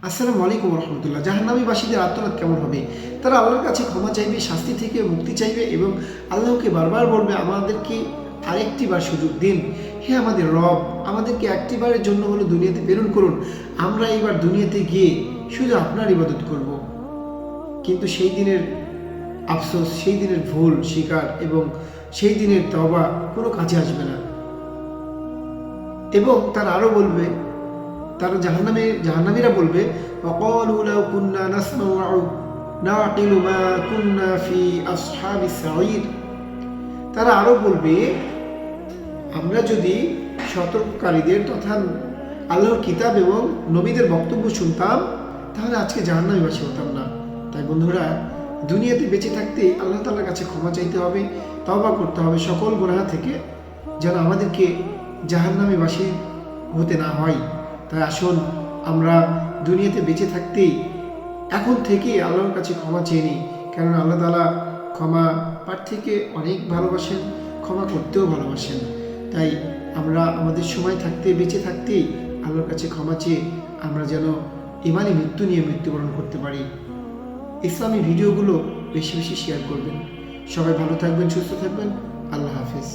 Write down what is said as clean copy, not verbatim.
আসসালামু আলাইকুম রহমতুল্লাহ। জাহান্নামীবাসীদের আত্মনাদ কেমন হবে? তারা আল্লাহর কাছে ক্ষমা চাইবে, শাস্তি থেকে মুক্তি চাইবে এবং আল্লাহকে বারবার বলবে, আমাদেরকে আরেকটি বার সুযোগ দিন। হে আমাদের রব, আমাদেরকে একটি বারের জন্য হলো দুনিয়াতে প্রেরণ করুন। আমরা এইবার দুনিয়াতে গিয়ে শুধু আপনার ইবাদত করব। কিন্তু সেই দিনের আফসোস, সেই দিনের ভুল স্বীকার এবং সেই দিনের তওবা কোনো কাজে আসবে না। এবং তারা আরও বলবে, তারা জাহান্নামীরা বলবে, ওয়াকালু লাউ কুন্না নাসমাউ আও নাকিলু মা কুন্না ফি আসহাবিস সাঈর। তারা আরও বলবে, আমরা যদি সতর্ককারীদের তথা আল্লাহর কিতাব এবং নবীদের বক্তব্য শুনতাম তাহলে আজকে জাহান্নামীবাসী হতাম না। তাই বন্ধুরা, দুনিয়াতে বেঁচে থাকতে আল্লাহ তাআলার কাছে ক্ষমা চাইতে হবে, তওবা করতে হবে সকল গুনাহ থেকে, যেন আমাদেরকে জাহান্নামীবাসী হতে না হয়। তাই আসুন আমরা দুনিয়াতে বেঁচে থাকতেই এখন থেকে আল্লাহর কাছে ক্ষমা চেয়ে নিই। কেননা আল্লাহ তাআলা ক্ষমা প্রার্থীকে অনেক ভালোবাসেন, ক্ষমা করতেও ভালোবাসেন। তাই আমরা আমাদের সময় থাকতে, বেঁচে থাকতেই আল্লাহর কাছে ক্ষমা চেয়ে আমরা যেন ইমানি মৃত্যু নিয়ে মৃত্যুবরণ করতে পারি। ইসলামী ভিডিওগুলো বেশি বেশি শেয়ার করবেন। সবাই ভালো থাকবেন, সুস্থ থাকবেন। আল্লাহ হাফেজ।